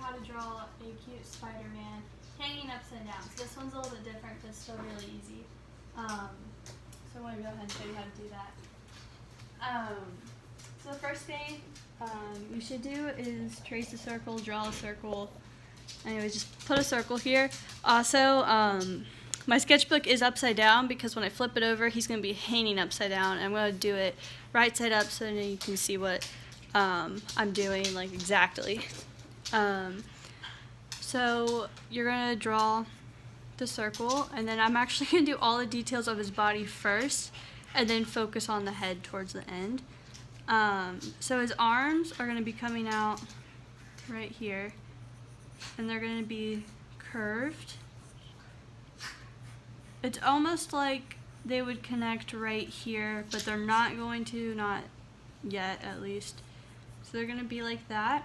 how to draw a cute Spider-Man hanging upside down. So this one's a little bit different, but it's still really easy. So I want to go ahead and show you how to do that. So the first thing you should do is trace a circle, draw a circle. Anyways, just put a circle here. Also, my sketchbook is upside down because when I flip it over, he's going to be hanging upside down. I'm going to do it right side up so then you can see what I'm doing, like exactly. So you're going to draw the circle, and then I'm actually going to do all the details of his body first, and then focus on the head towards the end. So his arms are going to be coming out right here, and they're going to be curved. It's almost like they would connect right here, but they're not going to, not yet at least. So they're going to be like that.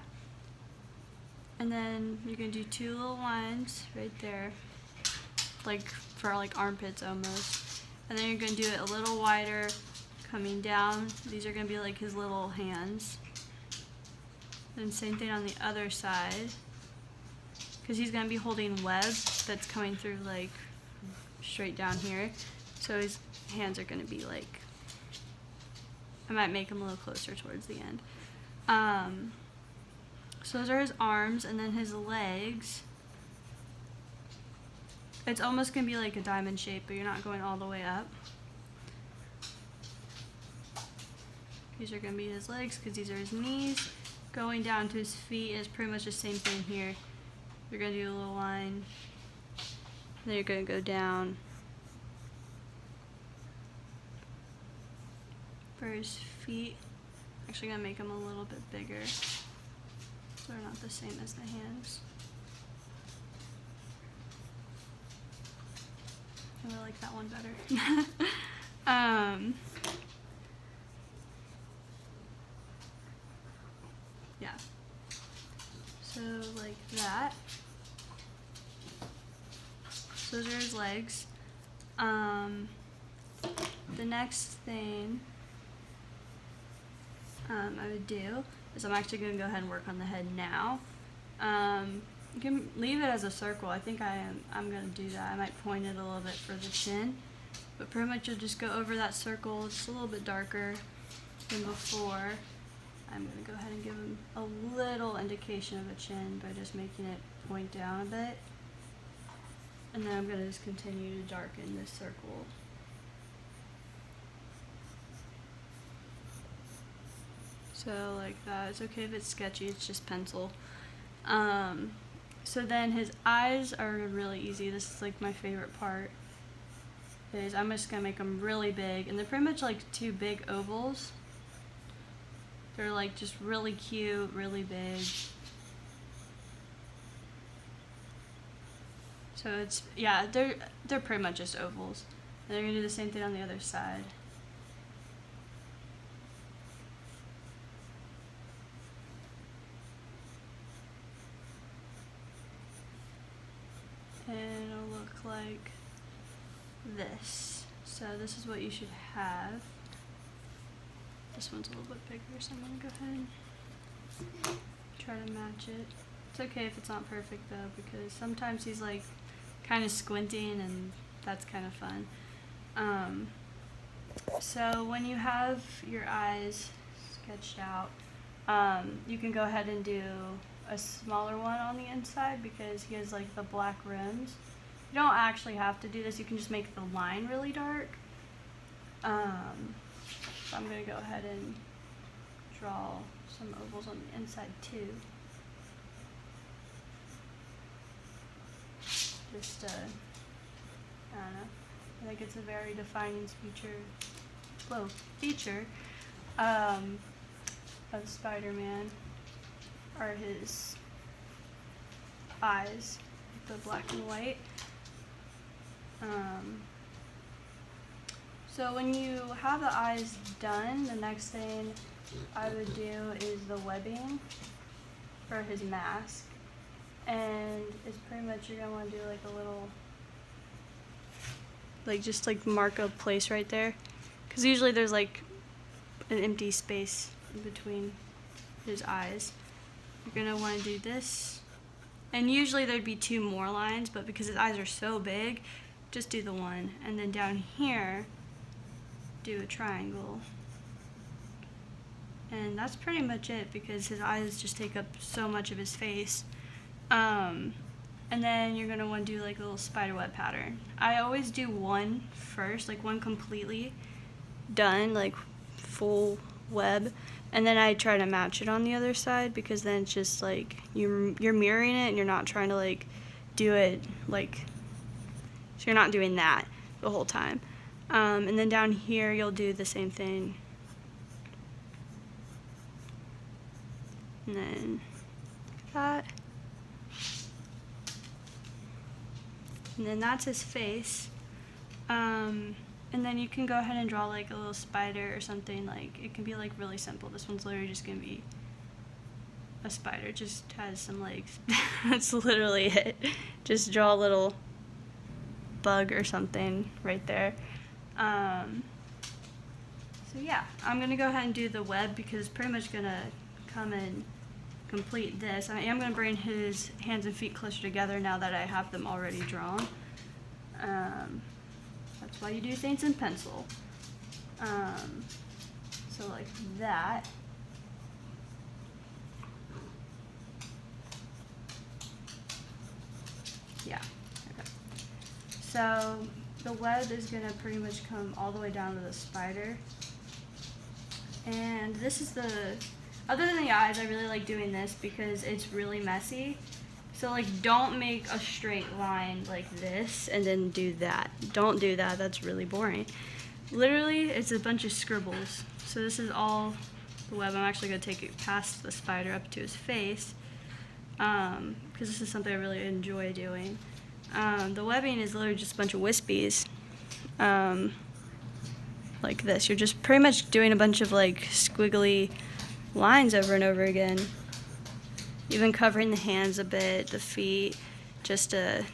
And then you're going to do two little lines right there, like for like armpits almost. And then you're going to do it a little wider, coming down. These are going to be like his little hands. Then same thing on the other side, because he's going to be holding web that's coming through like straight down here. So his hands are going to be like, I might make them a little closer towards the end. So those are his arms, and then his legs. It's almost going to be like a diamond shape, but you're not going all the way up. These are going to be his legs because these are his knees. Going down to his feet is pretty much the same thing here. You're going to do a little line. Then you're going to go down. For his feet, actually going to make them a little bit bigger, so they're not the same as the hands. I really like that one better. Yeah. So like that. So those are his legs. The next thing I would do is I'm actually going to go ahead and work on the head now. You can leave it as a circle. I think I'm going to do that. I might point it a little bit for the chin, but pretty much you'll just go over that circle. It's a little bit darker than before. I'm going to go ahead and give him a little indication of a chin by just making it point down a bit. And then I'm going to just continue to darken this circle. So like that. It's okay if it's sketchy, it's just pencil. So then his eyes are really easy. This is like my favorite part. Is I'm just going to make them really big, and they're pretty much like two big ovals. They're like just really cute, really big. So it's, yeah, they're pretty much just ovals. And they're going to do the same thing on the other side. And it'll look like this. So this is what you should have. This one's a little bit bigger, so I'm going to go ahead and try to match it. It's okay if it's not perfect though, because sometimes he's like kind of squinting, and that's kind of fun. So when you have your eyes sketched out, you can go ahead and do a smaller one on the inside because he has like the black rims. You don't actually have to do this, you can just make the line really dark. So I'm going to go ahead and draw some ovals on the inside too. Just, I don't know, I think it's a very defining feature of Spider-Man are his eyes, the black and white. So when you have the eyes done, the next thing I would do is the webbing for his mask. And it's pretty much, you're gonna want to do like a little, like just like mark a place right there, because usually there's like an empty space in between his eyes. You're gonna want to do this And usually there'd be 2 more lines, but because his eyes are so big, just do the 1. And then down here, do a triangle. And that's pretty much it because his eyes just take up so much of his face. And then you're gonna want to do like a little spider web pattern. I always do 1 first, like 1 completely done, like full web, and then I try to match it on the other side because then it's just like you're mirroring it and you're not trying to like do it like, so you're not doing that the whole time. And then down here you'll do the same thing. And then that. And then that's his face. And then you can go ahead and draw like a little spider or something. Like it can be like really simple. This one's literally just gonna be a spider. It just has some legs. That's literally it. Just draw a little bug or something right there. So yeah, I'm gonna go ahead and do the web because it's pretty much gonna come and complete this. I am gonna bring his hands and feet closer together now that I have them already drawn. That's why you do things in pencil. So like that. Yeah, okay. So the web is gonna pretty much come all the way down to the spider. And this is the, other than the eyes, I really like doing this because it's really messy. So like don't make a straight line like this and then do that. Don't do that, that's really boring. Literally, it's a bunch of scribbles. So this is all the web. I'm actually gonna take it past the spider up to his face because this is something I really enjoy doing. The webbing is literally just a bunch of wispies like this. You're just pretty much doing a bunch of like squiggly lines over and over again. Even covering the hands a bit, the feet, just to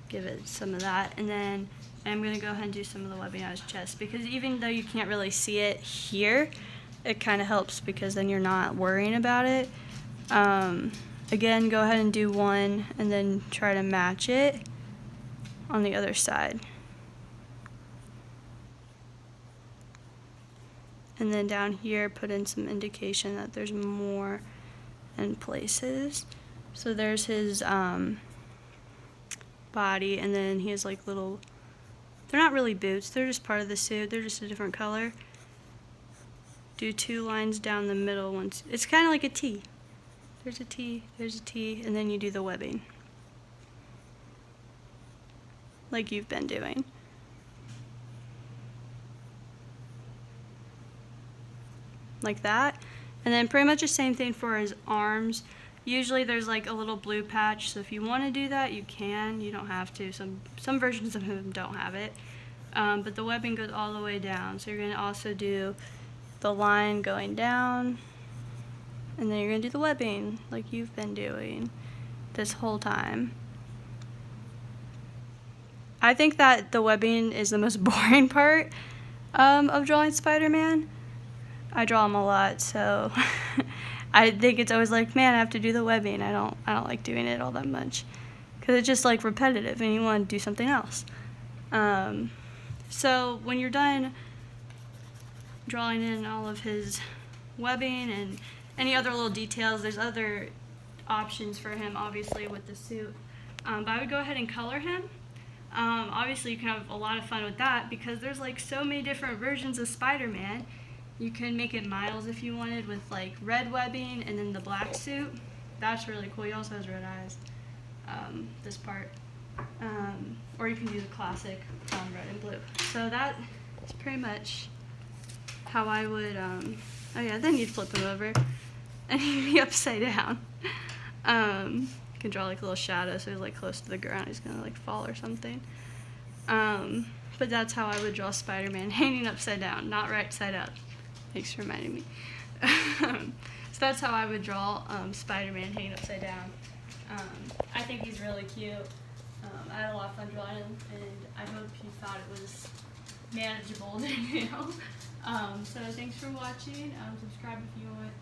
give it some of that. And then I'm gonna go ahead and do some of the webbing on his chest because even though you can't really see it here, it kind of helps because then you're not worrying about it. Again, go ahead and do 1 and then try to match it on the other side. And then down here, put in some indication that there's more in places. So there's his body, and then he has like little, they're not really boots, they're just part of the suit, they're just a different color. Do 2 lines down the middle once. It's kind of like a T. There's a T, there's a T, and then you do the webbing. Like you've been doing. Like that. And then pretty much the same thing for his arms. Usually there's like a little blue patch, so if you want to do that, you can. You don't have to. Some versions of him don't have it. But the webbing goes all the way down. So you're going to also do the line going down, and then you're going to do the webbing like you've been doing this whole time. I think that the webbing is the most boring part of drawing Spider-Man. I draw him a lot, so I think it's always like, man, I have to do the webbing. I don't like doing it all that much because it's just like repetitive and you want to do something else. So when you're done drawing in all of his webbing and any other little details, there's other options for him, obviously, with the suit. But I would go ahead and color him. Obviously, you can have a lot of fun with that because there's like so many different versions of Spider-Man. You can make it Miles if you wanted with like red webbing and then the black suit. That's really cool. He also has red eyes, this part. Or you can do the classic red and blue. So that is pretty much how I would, oh yeah, then you'd flip him over and he'd be upside down. You can draw like a little shadow so he's like close to the ground. He's gonna like fall or something. But that's how I would draw Spider-Man hanging upside down, not right side up. Thanks for reminding me. So that's how I would draw Spider-Man hanging upside down. I think he's really cute. I had a lot of fun drawing him, and I hope you thought it was manageable, you know. So thanks for watching. Subscribe if you want